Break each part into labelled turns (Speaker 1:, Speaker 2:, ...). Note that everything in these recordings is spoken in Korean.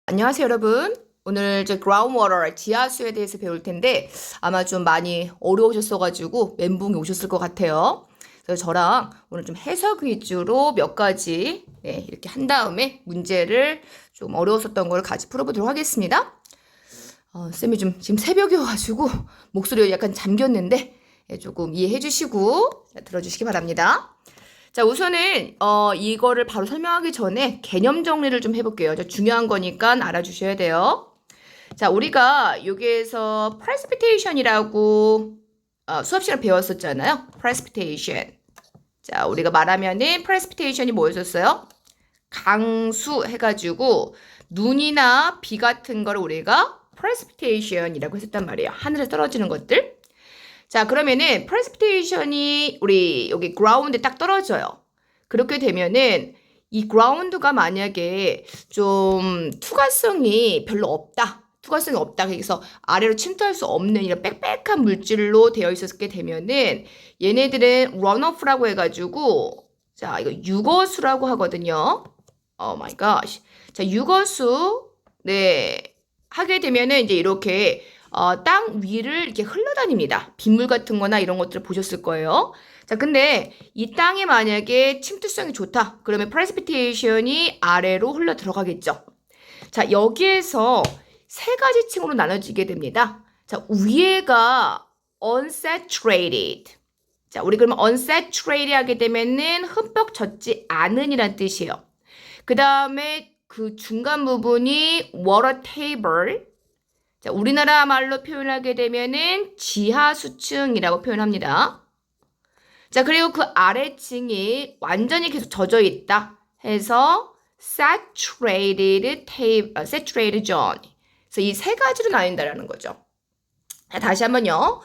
Speaker 1: 안녕하세요, 여러분. 오늘 이제 groundwater, 지하수에 대해서 배울 텐데 아마 좀 많이 어려우셨어가지고 멘붕이 오셨을 것 같아요. 그래서 저랑 오늘 좀 해석 위주로 몇 가지 이렇게 한 다음에 문제를 좀 어려웠었던 걸 같이 풀어보도록 하겠습니다. 쌤이 좀 지금 새벽이어가지고 목소리가 약간 잠겼는데 조금 이해해 주시고 들어주시기 바랍니다. 자, 우선은 이거를 바로 설명하기 전에 개념 정리를 좀 해볼게요. 중요한 거니까 알아주셔야 돼요. 자, 우리가 여기에서 precipitation이라고 수업 시간에 배웠었잖아요. precipitation. 자, 우리가 말하면은 precipitation이 뭐였었어요? 강수 해가지고 눈이나 비 같은 거를 우리가 precipitation이라고 했었단 말이에요. 하늘에 떨어지는 것들. 자, 그러면은 precipitation이 우리 여기 ground에 딱 떨어져요. 그렇게 되면은 이 ground가 만약에 좀 투과성이 별로 없다. 투과성이 없다. 그래서 아래로 침투할 수 없는 이런 빽빽한 물질로 되어 있었게 되면은 얘네들은 runoff라고 해가지고 자, 이거 유거수라고 하거든요. Oh my gosh. 자, 유거수 하게 되면은 이제 이렇게 땅 위를 이렇게 흘러다닙니다. 빗물 같은 거나 이런 것들을 보셨을 거예요. 자, 근데 이 땅에 만약에 침투성이 좋다. 그러면 precipitation이 아래로 흘러 들어가겠죠. 자, 여기에서 세 가지 층으로 나눠지게 됩니다. 자, 위에가 unsaturated. 자, 우리 그러면 unsaturated 하게 되면은 흠뻑 젖지 않은 이란 뜻이에요. 그 다음에 그 중간 부분이 water table. 자, 우리나라 말로 표현하게 되면은 지하수층이라고 표현합니다. 자, 그리고 그 아래층이 완전히 계속 젖어 있다 해서 saturated zone. 그래서 이 세 가지로 나뉜다라는 거죠. 자, 다시 한번요.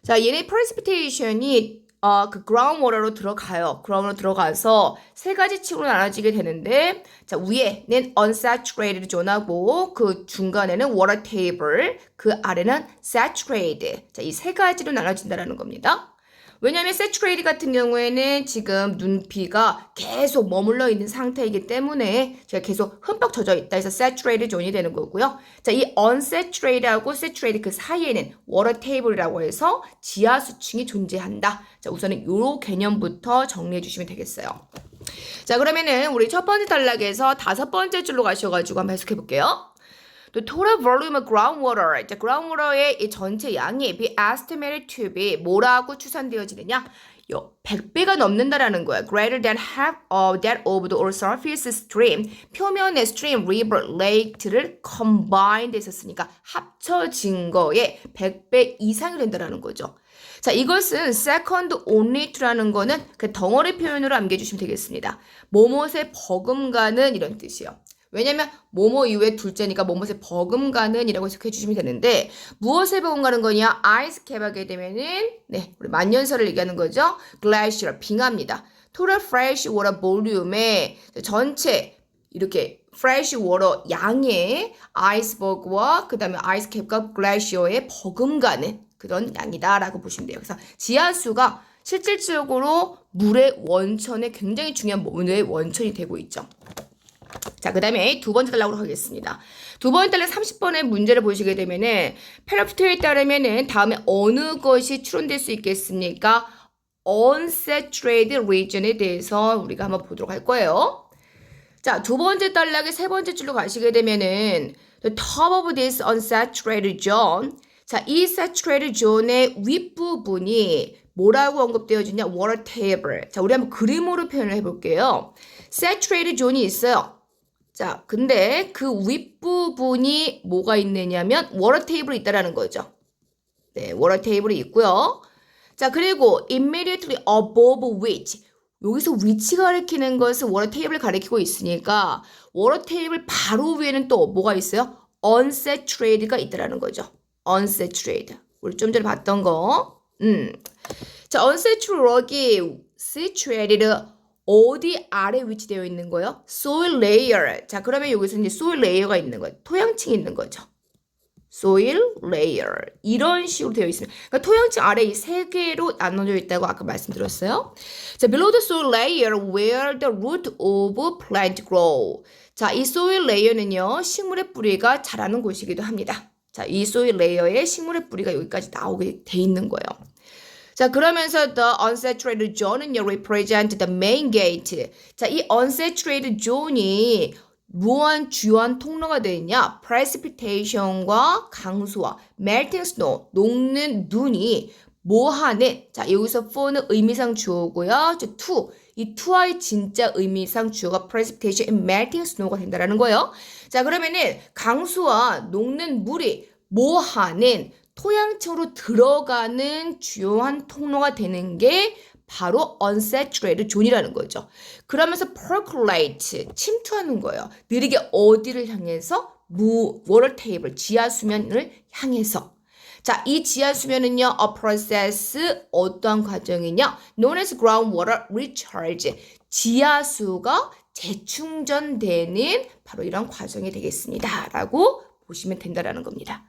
Speaker 1: 자, 얘네 precipitation이 그 groundwater로 들어가요. groundwater로 들어가서 세 가지 층으로 나눠지게 되는데, 자, 위에는 unsaturated zone하고 그 중간에는 water table, 그 아래는 saturated. 자, 이 세 가지로 나눠진다라는 겁니다. 왜냐하면 saturated 같은 경우에는 지금 눈비가 계속 머물러 있는 상태이기 때문에 제가 계속 흠뻑 젖어 있다 해서 saturated zone이 되는 거고요. 자, 이 unsaturated하고 saturated 그 사이에는 water table이라고 해서 지하수층이 존재한다. 자, 우선은 요 개념부터 정리해 주시면 되겠어요. 자, 그러면은 우리 첫 번째 단락에서 다섯 번째 줄로 가셔가지고 한번 해석해 볼게요. The total volume of groundwater, 자, groundwater의 이 전체 양이 be estimated to be 뭐라고 추산되어지느냐? 100배가 넘는다라는 거야. Greater than half of that of the surface stream. 표면의 stream, river, lake를 combined 했었으니까 합쳐진 거에 100배 이상이 된다라는 거죠. 자, 이것은 second only to라는 거는 그 덩어리 표현으로 암기해주시면 되겠습니다. 뭐뭇에 버금가는 이런 뜻이요. 왜냐면 뭐뭐 이후에 둘째니까 뭐뭇에 버금가는 이라고 해석해 주시면 되는데 무엇에 버금가는 거냐? 아이스캡하게 되면은 우리 만년설을 얘기하는 거죠. glacier, 빙하입니다. total fresh water volume의 전체 이렇게 fresh water 양의 아이스버그와 그 다음에 아이스캡과 글래시어에 버금가는 그런 양이다라고 보시면 돼요. 그래서 지하수가 실질적으로 물의 원천에 굉장히 중요한 물의 원천이 되고 있죠. 자, 그 다음에 두 번째 단락으로 가겠습니다. 두 번째 단락 30번의 문제를 보시게 되면은 페라프트에 따르면은 다음에 어느 것이 추론될 수 있겠습니까? unsaturated region에 대해서 우리가 한번 보도록 할 거예요. 자, 두 번째 단락의 세 번째 줄로 가시게 되면은 the top of this unsaturated zone. 자, 이 saturated zone의 윗부분이 뭐라고 언급되어지냐? water table. 자, 우리 한번 그림으로 표현을 해볼게요. saturated zone이 있어요. 자, 근데 그 윗부분이 뭐가 있느냐면 워터 테이블이 있다라는 거죠. 네, 워터 테이블이 있고요. 자, 그리고 immediately above which 여기서 위치 가리키는 것은 워터 테이블을 가리키고 있으니까 워터 테이블 바로 위에는 또 뭐가 있어요? unsaturated가 있다라는 거죠. unsaturated. 우리 좀 전에 봤던 거. 자, unsaturated이 saturated 어디 아래 위치되어 있는 거예요? soil layer. 자, 그러면 여기서 이제 soil layer가 있는 거예요. 토양층이 있는 거죠. soil layer 이런 식으로 되어 있습니다. 그러니까 토양층 아래 이 세 개로 나눠져 있다고 아까 말씀드렸어요. 자, below the soil layer where the root of plant grow. 자, 이 soil layer는요, 식물의 뿌리가 자라는 곳이기도 합니다. 자, 이 soil layer에 식물의 뿌리가 여기까지 나오게 돼 있는 거예요. 자, 그러면서 the unsaturated zone은요, represent the main gate. 자, 이 unsaturated zone이 무한 주요한 통로가 되느냐? precipitation과 강수와 melting snow, 녹는 눈이 뭐하는? 자, 여기서 for는 의미상 주어고요. 저 to, 이 to와의 진짜 의미상 주어가 precipitation and melting snow가 된다라는 거예요. 자, 그러면은 강수와 녹는 물이 뭐하는? 토양층으로 들어가는 주요한 통로가 되는 게 바로 unsaturated zone이라는 거죠. 그러면서 percolate, 침투하는 거예요. 느리게 어디를 향해서? water table, 지하수면을 향해서. 자, 이 지하수면은요, a process, 어떠한 과정이냐? known as groundwater recharge, 지하수가 재충전되는 바로 이런 과정이 되겠습니다. 라고 보시면 된다라는 겁니다.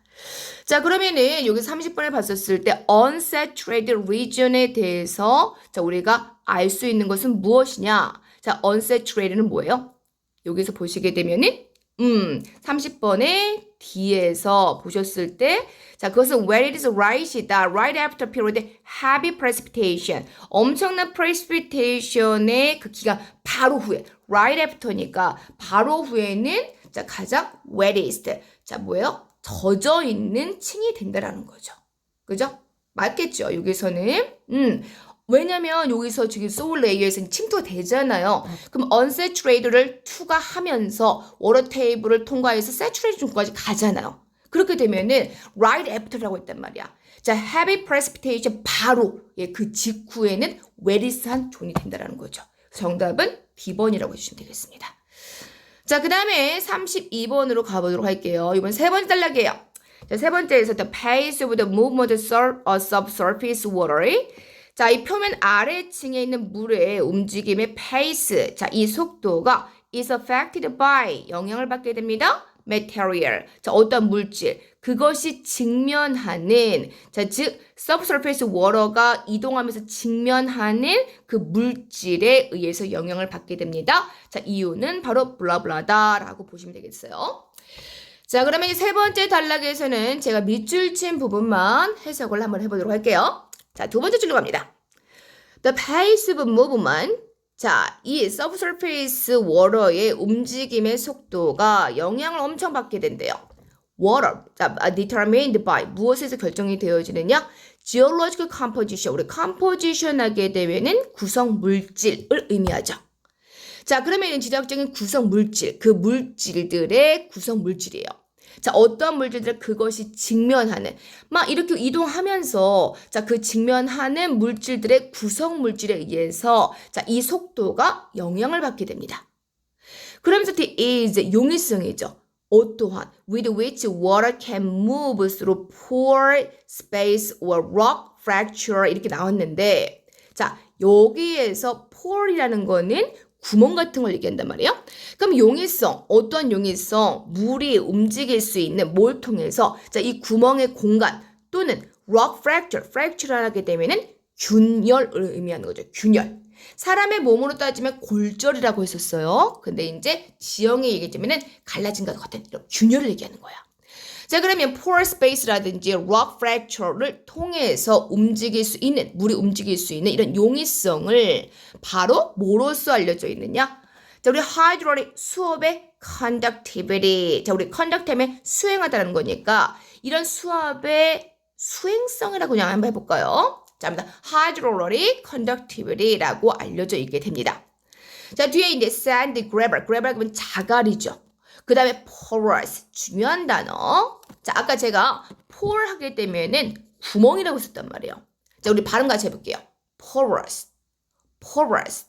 Speaker 1: 자, 그러면은 여기 30번에 봤었을 때 unsaturated region에 대해서 자, 우리가 알 수 있는 것은 무엇이냐? 자, unsaturated는 뭐예요? 여기서 보시게 되면은 30번에 D에서 보셨을 때 자, 그것은 when it is right이다. Right after period heavy precipitation. 엄청난 precipitation의 그 기간 바로 후에 right after니까 바로 후에는 자, 가장 wettest. 자, 뭐예요? 젖어 있는 층이 된다라는 거죠. 그죠? 맞겠죠? 여기서는. 왜냐면 여기서 지금 soil layer에서는 침투가 되잖아요. 그럼 unsaturated를 투과하면서 워터 테이블을 통과해서 saturated 존까지 가잖아요. 그렇게 되면은 right after라고 했단 말이야. 자, heavy precipitation 바로 그 직후에는 wettest한 존이 된다라는 거죠. 정답은 B번이라고 해주시면 되겠습니다. 자, 그 다음에 32번으로 가보도록 할게요. 이번 세 번째 단락이에요. 자, 세 번째에서 the pace of the movement of subsurface water. 자, 이 표면 아래층에 있는 물의 움직임의 pace. 자, 이 속도가 is affected by 영향을 받게 됩니다. material. 자, 어떤 물질. 그것이 직면하는 자, 즉 subsurface water가 이동하면서 직면하는 그 물질에 의해서 영향을 받게 됩니다. 자, 이유는 바로 블라블라다라고 보시면 되겠어요. 자, 그러면 이 세 번째 단락에서는 제가 밑줄 친 부분만 해석을 한번 해보도록 할게요. 자, 두 번째 줄로 갑니다. The pace of movement. 자, 이 subsurface water의 움직임의 속도가 영향을 엄청 받게 된대요. water, 자, determined by, 무엇에서 결정이 되어지느냐? geological composition, 우리 composition 하게 되면은 구성 물질을 의미하죠. 자, 그러면 지적적인 구성 물질, 그 물질들의 구성 물질이에요. 자, 어떤 물질들 그것이 직면하는 막 이렇게 이동하면서 자, 그 직면하는 물질들의 구성 물질에 의해서 자, 이 속도가 영향을 받게 됩니다. 그러면서 the is 용이성이죠. 어떠한 with which water can move through pore, space or rock fracture 이렇게 나왔는데 자, 여기에서 pore이라는 거는 구멍 같은 걸 얘기한단 말이에요. 그럼 용이성, 어떤 용이성? 물이 움직일 수 있는 뭘 통해서 자, 이 구멍의 공간 또는 rock fracture, fracture를 하게 되면은 균열을 의미하는 거죠. 균열. 사람의 몸으로 따지면 골절이라고 했었어요. 근데 이제 지형에 얘기하자면은 갈라진 것 같은 이런 균열을 얘기하는 거야. 자, 그러면 pore space라든지 rock fracture를 통해서 움직일 수 있는, 물이 움직일 수 있는 이런 용이성을 바로 뭐로써 알려져 있느냐? 자, 우리 hydraulic 수압의 conductivity. 자, 우리 conduct 하면 수행하다는 거니까 이런 수압의 수행성이라고 그냥 한번 해볼까요? 자, hydraulic conductivity라고 알려져 있게 됩니다. 자, 뒤에 이제 sand grabber. grabber 그러면 자갈이죠. 그 다음에 porous, 중요한 단어. 자, 아까 제가 pour 하게 되면은 구멍이라고 썼단 말이에요. 자, 우리 발음 같이 해볼게요. porous, porous.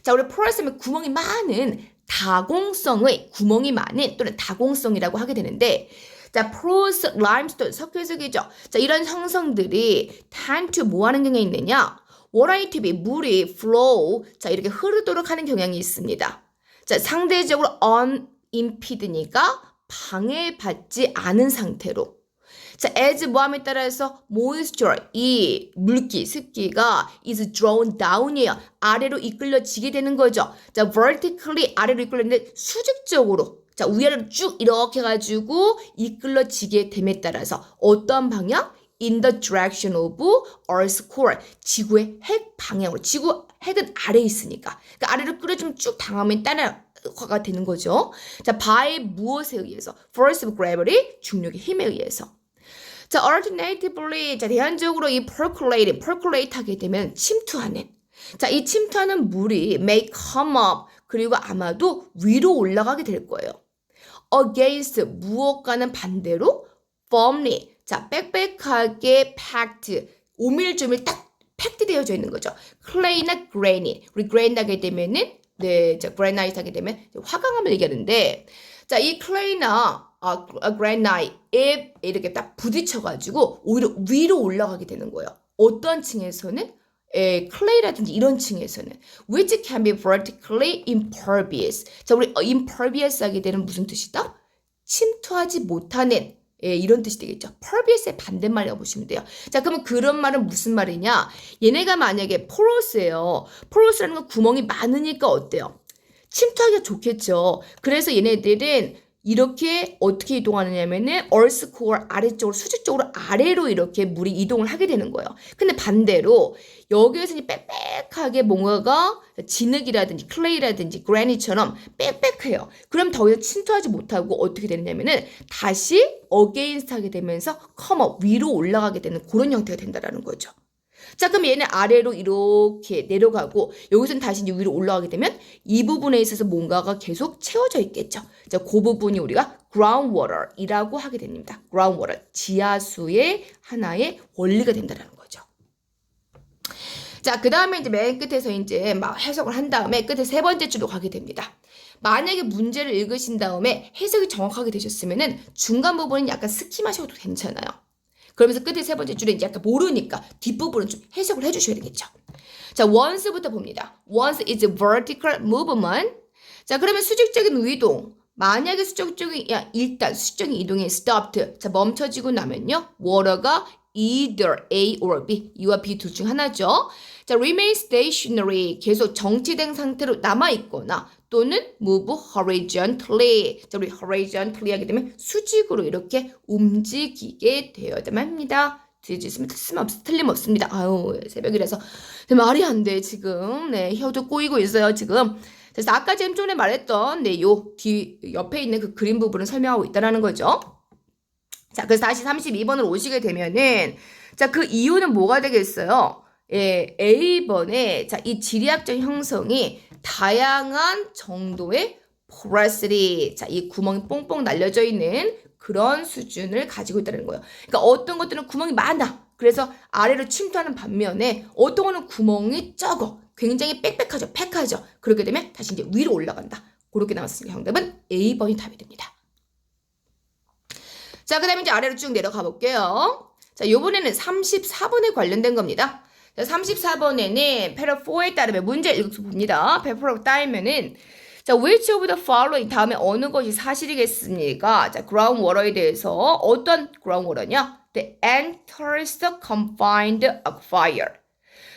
Speaker 1: 자, 우리 porous 하면 구멍이 많은, 다공성의 구멍이 많은 또는 다공성이라고 하게 되는데 자, porous limestone, 석회석이죠. 자, 이런 형성들이 tend to 뭐 하는 경향이 있느냐? water to be, 물이 flow, 자, 이렇게 흐르도록 하는 경향이 있습니다. 자, 상대적으로 unimped니까 방해받지 않은 상태로. 자, as 뭐함에 따라서 moisture, 이 물기, 습기가 is drawn down이에요. 아래로 이끌려지게 되는 거죠. 자, vertically 아래로 이끌렸는데 수직적으로 자, 위아래로 쭉 이렇게 해가지고 이끌려지게 됨에 따라서 어떤 방향? In the direction of Earth's core. 지구의 핵 방향으로. 지구 핵은 아래에 있으니까. 그러니까 아래로 끌어주면 쭉 당하면 따라가가 되는 거죠. 자, by 무엇에 의해서? Force of gravity, 중력의 힘에 의해서. 자, alternatively, 자, 대안적으로 이 percolate 하게 되면 침투하는. 자, 이 침투하는 물이 may come up, 그리고 아마도 위로 올라가게 될 거예요. against, 무엇과는 반대로 firmly, 자, 빽빽하게 packed, 오밀조밀 딱 팩트 되어져 있는 거죠. clay나 granite, 우리 granite 하게 되면은, 네, 자, granite 하게 되면 화강암을 얘기하는데, 자, 이 clay나 granite에 이렇게 딱 부딪혀가지고 오히려 위로 올라가게 되는 거예요. 어떤 층에서는? clay라든지 이런 층에서는 which can be vertically impervious. 자, 우리 impervious 하게 되는 무슨 뜻이다? 침투하지 못하는 이런 뜻이 되겠죠. pervious의 반대말이라고 보시면 돼요. 자, 그러면 그런 말은 무슨 말이냐? 얘네가 만약에 porous예요. porous라는 건 구멍이 많으니까 어때요? 침투하기가 좋겠죠. 그래서 얘네들은 이렇게 어떻게 이동하느냐면은 earth core 아래쪽으로 수직적으로 아래로 이렇게 물이 이동을 하게 되는 거예요. 근데 반대로 여기에서는 빽빽하게 뭔가가 진흙이라든지 클레이라든지 그라니처럼 빽빽해요. 그럼 더 이상 침투하지 못하고 어떻게 되느냐면은 다시 against 하게 되면서 come up 위로 올라가게 되는 그런 형태가 된다라는 거죠. 자, 그럼 얘는 아래로 이렇게 내려가고 여기서는 다시 이제 위로 올라가게 되면 이 부분에 있어서 뭔가가 계속 채워져 있겠죠. 자, 그 부분이 우리가 groundwater이라고 하게 됩니다. groundwater, 지하수의 하나의 원리가 된다는 거죠. 자, 그 다음에 이제 맨 끝에서 이제 막 해석을 한 다음에 끝에 세 번째 줄로 가게 됩니다. 만약에 문제를 읽으신 다음에 해석이 정확하게 되셨으면은 중간 부분은 약간 스킵하셔도 괜찮아요. 그러면서 끝에 세 번째 줄에 이제 약간 모르니까 뒷부분은 좀 해석을 해주셔야 되겠죠. 자, once부터 봅니다. once is a vertical movement. 자, 그러면 수직적인 이동. 만약에 일단 수직적인 이동이 stopped. 자, 멈춰지고 나면요. water가 either A or B. U와 B 둘 중 하나죠. 자, remain stationary. 계속 정체된 상태로 남아있거나 또는 move horizontally. 자, 우리 horizontally 하게 되면 수직으로 이렇게 움직이게 되어야만 합니다. 뒤집으면 틀림없습니다. 아유, 새벽이라서 말이 안 돼, 지금. 네, 혀도 꼬이고 있어요, 지금. 그래서 아까 좀 전에 말했던, 네, 옆에 있는 그 그림 부분을 설명하고 있다는 거죠. 자, 그래서 다시 32번으로 오시게 되면은, 자, 그 이유는 뭐가 되겠어요? 예, A번에, 자, 이 지리학적 형성이 다양한 정도의 porosity, 자, 이 구멍이 뽕뽕 날려져 있는 그런 수준을 가지고 있다는 거예요. 그러니까 어떤 것들은 구멍이 많아. 그래서 아래로 침투하는 반면에 어떤 거는 구멍이 적어. 굉장히 빽빽하죠. 팩하죠. 그렇게 되면 다시 이제 위로 올라간다. 그렇게 나왔으니까 정답은 A번이 답이 됩니다. 자, 그 다음에 이제 아래로 쭉 내려가 볼게요. 자, 요번에는 34번에 관련된 겁니다. 자, 34번에는 패러 4에 따르면 문제 읽어서 봅니다. 패러 따르면은 자, which of the following 다음에 어느 것이 사실이겠습니까? 자, groundwater에 대해서 어떤 groundwater냐? The enters the confined aquifer.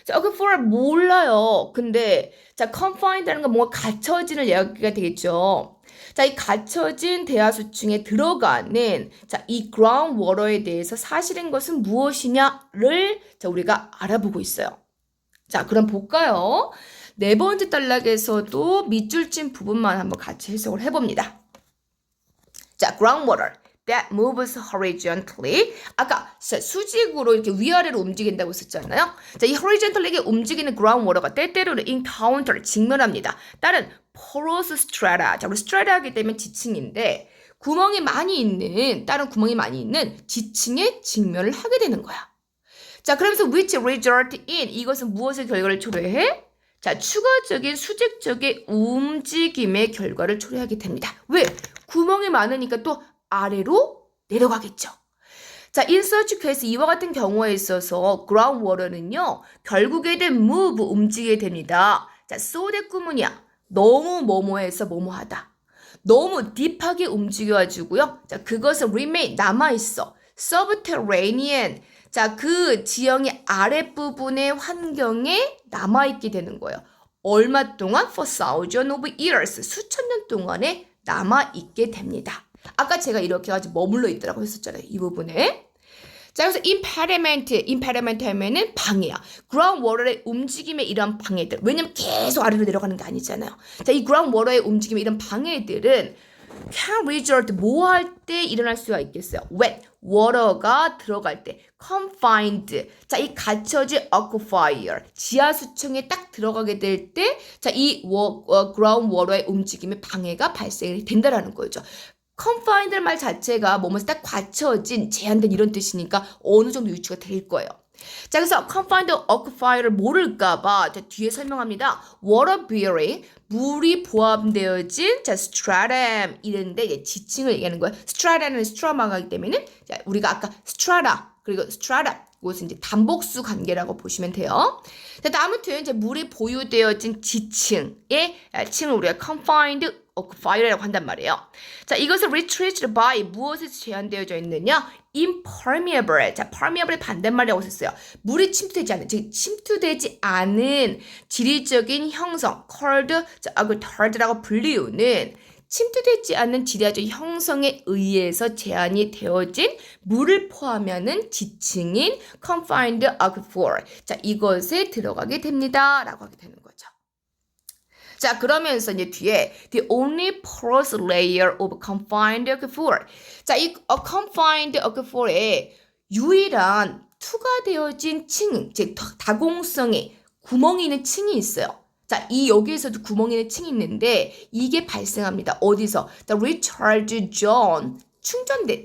Speaker 1: 자, aquifer 몰라요. 근데 자, confined라는 건 뭔가 갇혀지는 이야기가 되겠죠. 자, 이 갇혀진 대하수층에 들어가는 자, 이 groundwater에 대해서 사실인 것은 무엇이냐를 자, 우리가 알아보고 있어요. 자, 그럼 볼까요? 네 번째 단락에서도 밑줄 친 부분만 한번 같이 해석을 해봅니다. 자, groundwater that moves horizontally. 아까 수직으로 이렇게 위아래로 움직인다고 했었잖아요. 자, 이 horizontally 움직이는 groundwater가 때때로는 encounter, 직면합니다. 다른 porous strata. 자, 우리 strata 하게 되면 지층인데 구멍이 많이 있는, 다른 구멍이 많이 있는 지층에 직면을 하게 되는 거야. 자, 그러면서 which result in, 이것은 무엇의 결과를 초래해? 자, 추가적인 수직적인 움직임의 결과를 초래하게 됩니다. 왜? 구멍이 많으니까 또 아래로 내려가겠죠. 자, in such case, 이와 같은 경우에 있어서 groundwater는요, 결국에는 move, 움직이게 됩니다. 자, so that 구문이야. 너무 뭐뭐해서 뭐뭐하다. 너무 딥하게 움직여가지고요. 자, 그것은 remain, 남아있어. subterranean. 자, 그 지형의 아랫부분의 환경에 남아있게 되는 거예요. 얼마 동안? For thousands of years. 수천 년 동안에 남아있게 됩니다. 아까 제가 이렇게 가지고 머물러 있더라고 했었잖아요. 이 부분에. 자, 그래서 impediment 하면은 방해야. ground water의 움직임에 이런 방해들. 왜냐면 계속 아래로 내려가는 게 아니잖아요. 자, 이 ground water의 움직임에 이런 방해들은 can result 뭐 할 때 일어날 수가 있겠어요? when water가 들어갈 때 confined. 자, 이 갇혀진 aquifer 지하수층에 딱 들어가게 될 때 자, 이 ground water의 움직임에 방해가 발생이 된다라는 거죠. confined 말 자체가 뭐뭐서 딱 갇혀진, 제한된 이런 뜻이니까 어느 정도 유추가 될 거예요. 자, 그래서 confined aquifers 모를까봐 뒤에 설명합니다. water bearing, 물이 포함되어진 자, stratum 이런데 이제 지층을 얘기하는 거예요. stratum은 스트라마가 하기 때문에 자, 우리가 아까 strata 그리고 strata 이것은 이제 단복수 관계라고 보시면 돼요. 자, 아무튼 이제 물이 보유되어진 지층의 층을 우리가 confined aquifera라고 한단 말이에요. 자, 이것을 restricted by 무엇에 제한되어져 있느냐? impermeable. 자, permeable의 반대말이라고 썼어요. 물이 침투되지 않는, 즉 침투되지 않은 지리적인 형성, called aquifer라고 불리우는 침투되지 않는 지리적 형성에 의해서 제한이 되어진 물을 포함하는 지층인 confined aquifer. 자, 이것에 들어가게 됩니다. 라고 하게 되는 거죠. 자, 그러면서 이제 뒤에 the only porous layer of confined aquifer. 자, 이 confined aquifer의 유일한 투과되어진 층, 즉 다공성에 구멍이 있는 층이 있어요. 자, 이 여기에서도 구멍이 있는 층이 있는데 이게 발생합니다. 어디서? The recharge zone.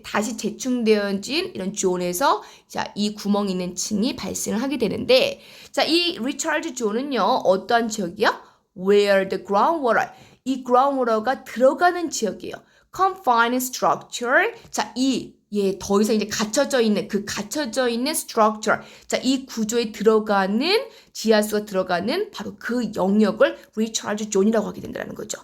Speaker 1: 다시 재충되어진 이런 존에서 자, 이 구멍이 있는 층이 발생을 하게 되는데 자, 이 recharge zone은요, 어떠한 지역이야? Where the groundwater, 이 groundwater가 들어가는 지역이에요. Confined structure, 자, 더 이상 이제 갇혀져 있는 structure, 자, 이 구조에 들어가는 지하수가 들어가는 바로 그 영역을 recharge zone이라고 하게 된다는 거죠.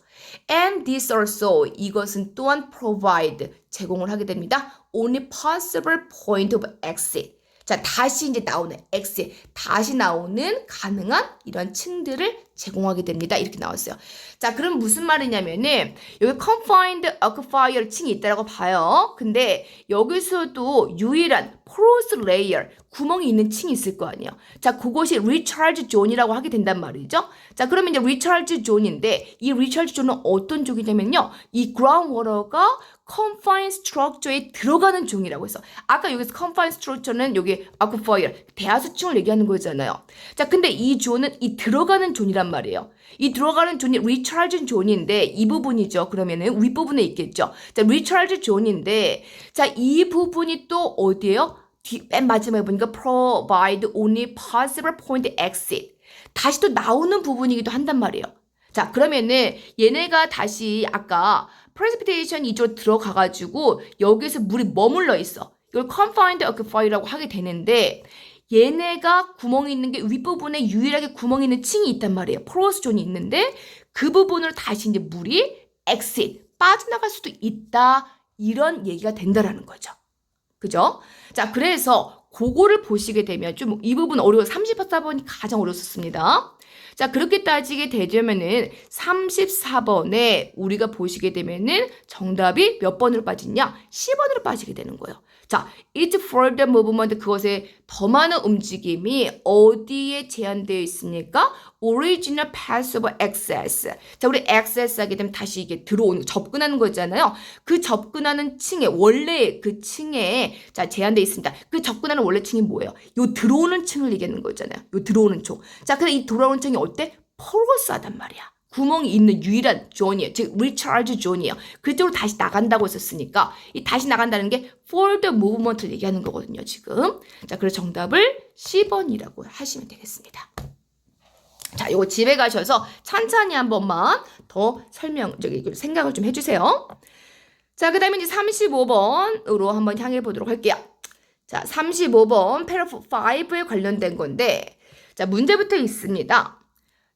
Speaker 1: And this also, 이것은 또한 provide, 제공을 하게 됩니다. Only possible point of exit. 자, 다시 이제 나오는 X에 다시 나오는 가능한 이런 층들을 제공하게 됩니다. 이렇게 나왔어요. 자, 그럼 무슨 말이냐면은 여기 confined aquifer 층이 있다라고 봐요. 근데 여기서도 유일한 porous layer 구멍이 있는 층이 있을 거 아니에요. 자, 그것이 recharge zone이라고 하게 된단 말이죠. 자, 그러면 이제 recharge zone인데 이 recharge zone은 어떤 쪽이냐면요. 이 groundwater가 confined structure에 들어가는 종이라고 해서 아까 여기서 confined structure는 여기 aquifer 대하수층을 얘기하는 거잖아요. 자, 근데 이 존은 이 들어가는 존이란 말이에요. 이 들어가는 존이 recharge 존인데 이 부분이죠. 그러면은 윗부분에 있겠죠. 자, recharge 존인데 자, 이 부분이 또 어디예요? 맨 마지막에 보니까 provide only possible point exit. 다시 또 나오는 부분이기도 한단 말이에요. 자, 그러면은 얘네가 다시 아까 precipitation 이쪽으로 들어가가지고 여기서 물이 머물러 있어. 이걸 confined aquifer라고 하게 되는데 얘네가 구멍이 있는 게 윗부분에 유일하게 구멍이 있는 층이 있단 말이에요. porous 존이 있는데 그 부분으로 다시 이제 물이 exit, 빠져나갈 수도 있다. 이런 얘기가 된다라는 거죠. 그죠? 자, 그래서 그거를 보시게 되면 좀 이 부분 어려워. 34번이 가장 어려웠습니다. 자, 그렇게 따지게 되면은 34번에 우리가 보시게 되면은 정답이 몇 번으로 빠지냐? 10번으로 빠지게 되는 거예요. 자, it's further movement, 그것의 더 많은 움직임이 어디에 제한되어 있습니까? original path of access. 자, 우리 access 하게 되면 다시 이게 들어오는, 접근하는 거잖아요. 그 접근하는 층에, 원래 그 층에, 자, 제한되어 있습니다. 그 접근하는 원래 층이 뭐예요? 요 들어오는 층을 얘기하는 거잖아요. 요 들어오는 쪽. 자, 근데 이 들어오는 층이 어때? 포러스하단 말이야. 구멍이 있는 유일한 존이에요. 즉, recharge 존이에요. 그쪽으로 다시 나간다고 했었으니까 이 다시 나간다는 게 further movement를 얘기하는 거거든요, 지금. 자, 그래서 정답을 10번이라고 하시면 되겠습니다. 자, 요거 집에 가셔서 찬찬히 한 번만 더 생각을 좀 해주세요. 자, 그 다음에 이제 35번으로 한번 향해 보도록 할게요. 자, 35번 paragraph 5에 관련된 건데, 자, 문제부터 있습니다.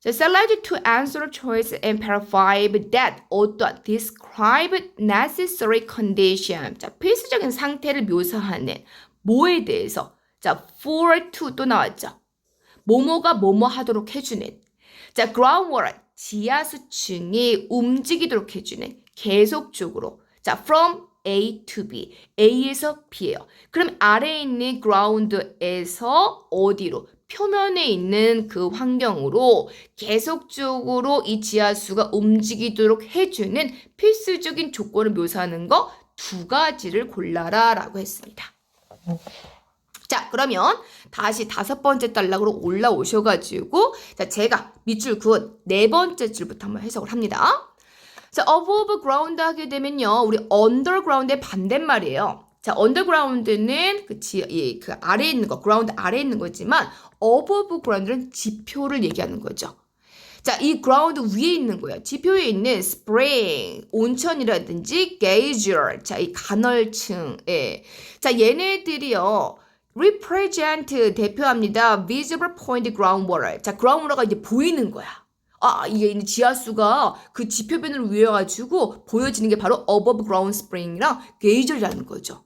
Speaker 1: 자, select to answer choice and verify that 어떤 describe necessary condition. 자, 필수적인 상태를 묘사하는 뭐에 대해서. 자, for to 또 나왔죠. 뭐뭐가 뭐뭐 하도록 해주는. 자, groundwater 지하수층이 움직이도록 해주는 계속적으로. 자, from A to B. A에서 B예요. 그럼 아래에 있는 ground에서 어디로? 표면에 있는 그 환경으로 계속적으로 이 지하수가 움직이도록 해주는 필수적인 조건을 묘사하는 거 두 가지를 골라라 라고 했습니다. 자, 그러면 다시 5번째 단락으로 올라오셔가지고 자, 제가 밑줄 그은 4번째 줄부터 한번 해석을 합니다. 자, above ground 하게 되면요, 우리 underground의 반대말이에요. 자, underground는 그 아래에 있는 거, ground 아래에 있는 거지만 above ground는 지표를 얘기하는 거죠. 자, 이 ground 위에 있는 거예요. 지표에 있는 spring, 온천이라든지 geyser, 자, 이 간헐층, 예. 자, 얘네들이요, represent 대표합니다. visible point groundwater. 자, groundwater가 이제 보이는 거야. 아, 이게 지하수가 그 지표변을 위해가지고 보여지는 게 바로 above ground spring이랑 geyser이라는 거죠.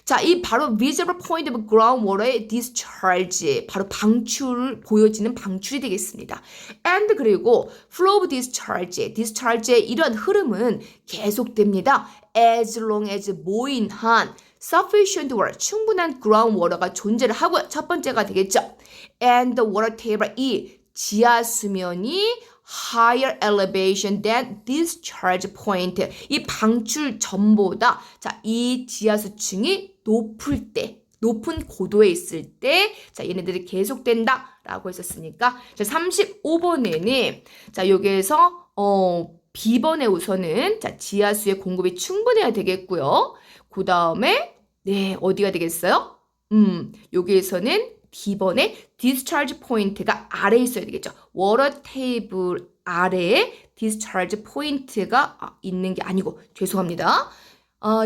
Speaker 1: 자, 이 바로 visible point of groundwater의 discharge, 바로 방출, 보여지는 방출이 되겠습니다. and 그리고 flow of discharge의 이런 흐름은 계속됩니다. as long as 모인 한 sufficient water, 충분한 groundwater가 존재를 하고요. 첫 번째가 되겠죠. and the water table, 이 지하 수면이 higher elevation than discharge point. 이 방출 전보다 자, 이 지하수층이 높을 때, 높은 고도에 있을 때, 자, 얘네들이 계속된다 라고 했었으니까, 자, 35번에는, 자, 여기에서, B번에 우선은, 자, 지하수의 공급이 충분해야 되겠고요. 그 다음에, 네, 어디가 되겠어요? 여기에서는 D번에 discharge point가 아래에 있어야 되겠죠. water table 아래에 discharge point가 있는 게 아니고, 죄송합니다.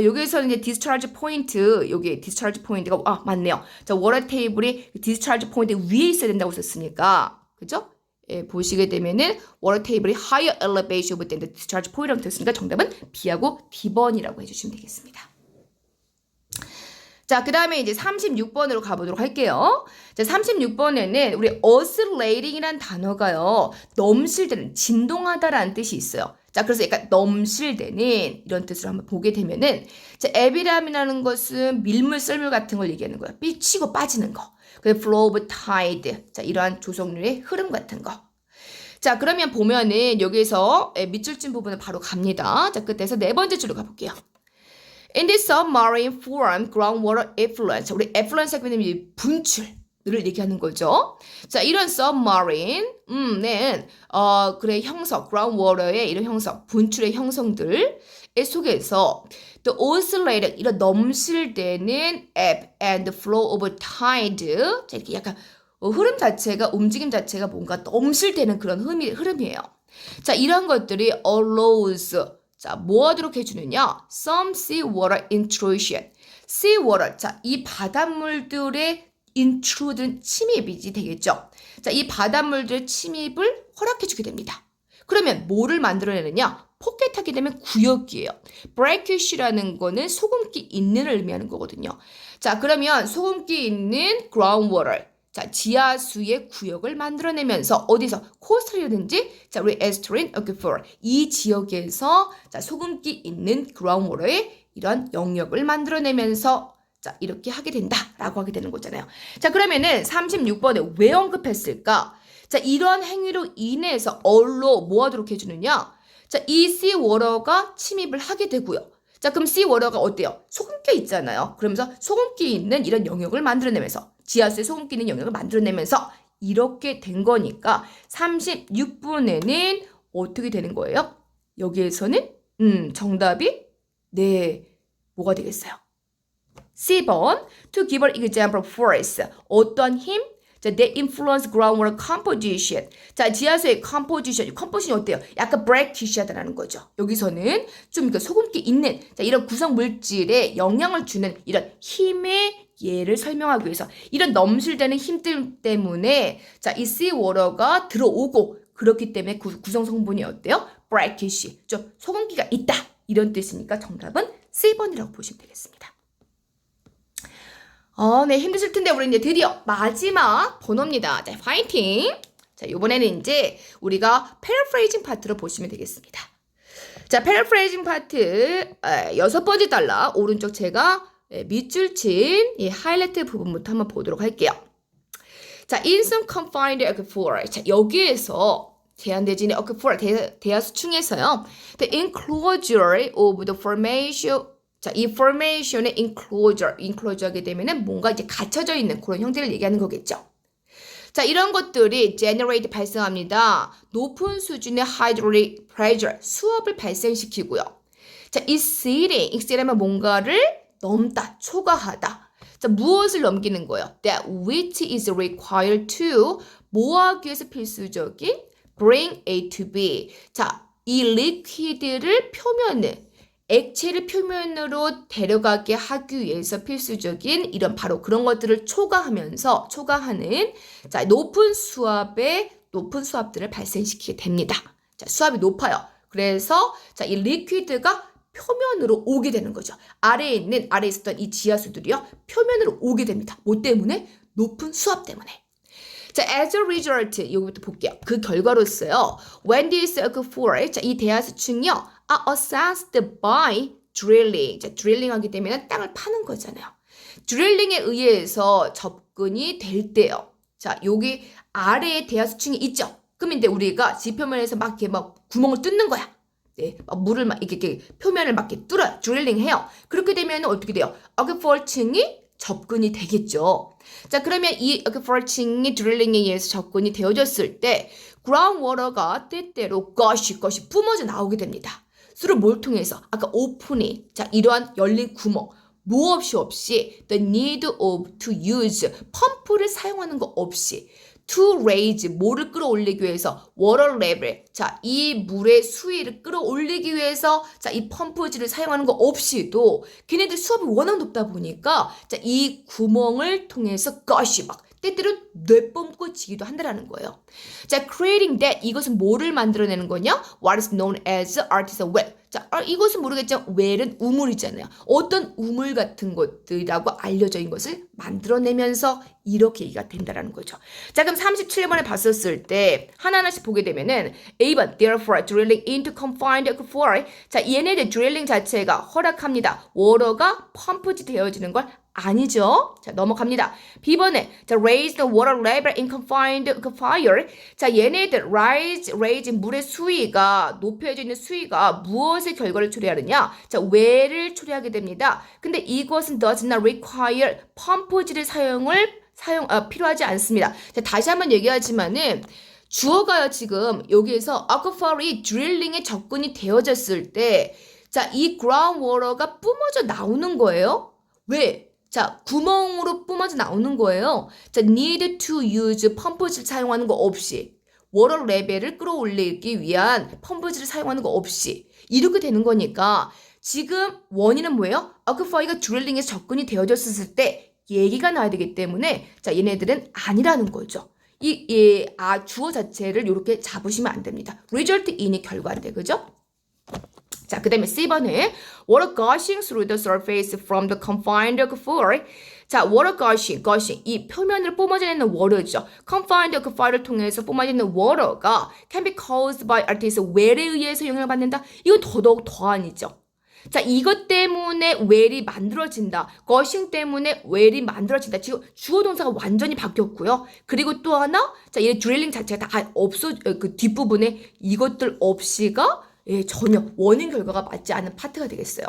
Speaker 1: 여기에서는 이제 discharge point, 여기 discharge point가, 맞네요. 자, water table이 discharge point 위에 있어야 된다고 썼으니까, 그죠? 예, 보시게 되면은 water table이 higher elevation than the discharge point이라고 됐으니까 정답은 B하고 D번이라고 해주시면 되겠습니다. 자, 그 다음에 이제 36번으로 가보도록 할게요. 자, 36번에는 우리 oscillating이란 단어가요, 넘실대는, 진동하다라는 뜻이 있어요. 자, 그래서 약간 넘실대는 이런 뜻으로 한번 보게 되면은, 자, 에비람이라는 것은 밀물, 썰물 같은 걸 얘기하는 거예요. 삐치고 빠지는 거. 그리고 flow of tide. 자, 이러한 조성률의 흐름 같은 거. 자, 그러면 보면은 여기에서 밑줄 친 부분을 바로 갑니다. 자, 끝에서 4번째 줄로 가볼게요. In this submarine form, groundwater effluent. 우리 effluent segment은 분출을 얘기하는 거죠. 자, 이런 submarine, 는, 그래, 형성, groundwater의 이런 형성, 분출의 형성들 속에서 the oscillating, 이런 넘실대는 ebb and flow of tide. 자, 이렇게 약간 흐름 자체가, 움직임 자체가 뭔가 넘실대는 그런 흐름이에요. 자, 이런 것들이 allows, 자, 뭐 하도록 해주느냐? Some seawater intrusion. seawater, 자, 이 바닷물들의 intrude는 침입이지 되겠죠. 자, 이 바닷물들의 침입을 허락해주게 됩니다. 그러면 뭐를 만들어내느냐? 포켓하게 되면 구역이에요. brackish라는 거는 소금기 있는을 의미하는 거거든요. 자, 그러면 소금기 있는 groundwater, 자, 지하수의 구역을 만들어내면서 어디서 코스탈이라든지 자, 우리 estuarine aquifer 이 지역에서 자, 소금기 있는 groundwater의 이런 영역을 만들어내면서 자, 이렇게 하게 된다라고 하게 되는 거잖아요. 자, 그러면은 36번에 왜 언급했을까? 자, 이런 행위로 인해서 얼로 뭐 하도록 해주느냐? 자, 이 seawater가 침입을 하게 되고요. 자, 그럼 seawater가 어때요? 소금기 있잖아요. 그러면서 소금기 있는 이런 영역을 만들어내면서 지하수에 소금기 있는 영역을 만들어내면서 이렇게 된 거니까 36분에는 어떻게 되는 거예요? 여기에서는 정답이 네, 뭐가 되겠어요? C번 To give an example of force 어떤 힘? 자, they influence groundwater composition. 자, 지하수의 composition이 어때요? 약간 brackish하다는 거죠. 여기서는 좀 소금기 있는 자, 이런 구성 물질에 영향을 주는 이런 힘의 예를 설명하기 위해서 이런 넘실대는 힘들 때문에 자, 이 seawater가 들어오고 그렇기 때문에 구성 성분이 어때요? brackish. 좀 소금기가 있다. 이런 뜻이니까 정답은 C번이라고 보시면 되겠습니다. 네, 힘드실 텐데 우리 이제 드디어 마지막 번호입니다. 자, 파이팅! 자, 이번에는 이제 우리가 paraphrasing 파트로 보시면 되겠습니다. 자, paraphrasing 파트 6번째 달러 오른쪽 제가 밑줄 친 이 하이라이트 부분부터 한번 보도록 할게요. 자, in some confined aquifer. 자, 여기에서 제한대진의 aquifer 대하수층에서요. The enclosure of the formation. 자, 이 formation의 enclosure하게 되면은 뭔가 이제 갇혀져 있는 그런 형태를 얘기하는 거겠죠. 자, 이런 것들이 generate 발생합니다. 높은 수준의 hydraulic pressure, 수압을 발생시키고요. 자, exceed하면 뭔가를 넘다, 초과하다. 자, 무엇을 넘기는 거예요? That which is required to, 뭐하기 위해서 필수적인 bring A to B. 자, 이 liquid를 액체를 표면으로 데려가게 하기 위해서 필수적인 이런 바로 그런 것들을 초과하는 자, 높은 수압들을 발생시키게 됩니다. 자, 수압이 높아요. 그래서 자, 이 리퀴드가 표면으로 오게 되는 거죠. 아래에 있었던 이 지하수들이요. 표면으로 오게 됩니다. 뭐 때문에? 높은 수압 때문에. 자, as a result, 여기부터 볼게요. 그 결과로서요. When this aquifer, 자, 이 대하수층이요. are assessed by drilling. 자, 드릴링 하기 때문에 땅을 파는 거잖아요. 드릴링에 의해서 접근이 될 때요. 자, 여기 아래에 대하수층이 있죠. 그럼 이제 우리가 지표면에서 막 이렇게 막 구멍을 뚫는 거야. 네, 물을 막 이렇게 표면을 막 이렇게 뚫어요. 드릴링 해요. 그렇게 되면 어떻게 돼요? aquifer층이 접근이 되겠죠. 자, 그러면 이 aquifer층이 드릴링에 의해서 접근이 되어졌을 때 ground water가 때때로 것이 뿜어져 나오게 됩니다. 수를 뭘 통해서? 아까 오프닝, 자, 이러한 열린 구멍, 뭐 없이 the need of to use, 펌프를 사용하는 거 없이 to raise, 뭐를 끌어올리기 위해서 water level, 자, 이 물의 수위를 끌어올리기 위해서 자, 이 펌프질을 사용하는 거 없이도 걔네들 수압이 워낙 높다 보니까 자, 이 구멍을 통해서 것이 막 때때로 내뿜고지기도 한다라는 거예요. 자, creating that, 이것은 뭐를 만들어내는 거냐? What is known as artificial well. 자, 이것은 모르겠지만 well은 우물이잖아요. 어떤 우물 같은 것들이라고 알려져 있는 것을 만들어내면서 이렇게 얘기가 된다라는 거죠. 자, 그럼 37번에 봤었을 때 하나하나씩 보게 되면은 A번, therefore drilling into confined aquifer. 자, 얘네들 드릴링 자체가 허락합니다. 워터가 펌프지 되어지는 걸 아니죠. 자, 넘어갑니다. B번에 자, raise the water level in confined aquifer. 자, 얘네들 raise 물의 수위가 높여져 있는 수위가 무엇의 결과를 초래하느냐? 자, well을 초래하게 됩니다. 근데 이것은 does not require 펌프질의 필요하지 않습니다. 자, 다시 한번 얘기하지만은 주어가요. 지금 여기에서 aquifer이 드릴링에 접근이 되어졌을 때 자, 이 ground water가 뿜어져 나오는 거예요. 왜? 자, 구멍으로 뿜어져 나오는 거예요. 자, need to use 펌프질 사용하는 거 없이 워터 레벨을 끌어올리기 위한 펌프질을 사용하는 거 없이 이렇게 되는 거니까 지금 원인은 뭐예요? aquifer가 드릴링에서 접근이 되어졌을 때 얘기가 나야 되기 때문에 자, 얘네들은 아니라는 거죠. 주어 자체를 이렇게 잡으시면 안 됩니다. result in이 결과인데, 그죠? 자, 그 다음에 C번에 water gushing through the surface from the confined aquifer. 자, water gushing, 이 표면을 뿜어내는 water죠. confined aquifer를 통해서 뿜어내는 water가 can be caused by artificial well에 의해서 영향을 받는다. 이건 더더욱 더한이죠. 자, 이것 때문에 well이 만들어진다. gushing 때문에 well이 만들어진다. 지금 주어 동사가 완전히 바뀌었고요. 그리고 또 하나, 자, 이 드릴링 자체가 다 그 뒷부분에 이것들 없이가 전혀 원인 결과가 맞지 않는 파트가 되겠어요.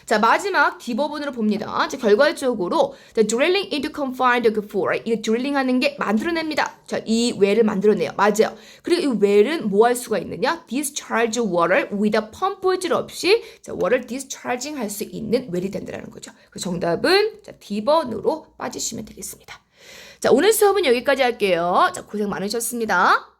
Speaker 1: 자, 마지막 D부분으로 봅니다. 자, 결과적으로 drilling into confined aquifer, 이 드릴링 하는 게 만들어냅니다. 자, 이 웰을 만들어내요. 맞아요. 그리고 이 웰은 뭐 할 수가 있느냐? discharge water without 펌프질 없이 자, water discharging 할 수 있는 웰이 된다는 거죠. 그 정답은 자, D번으로 빠지시면 되겠습니다. 자, 오늘 수업은 여기까지 할게요. 자, 고생 많으셨습니다.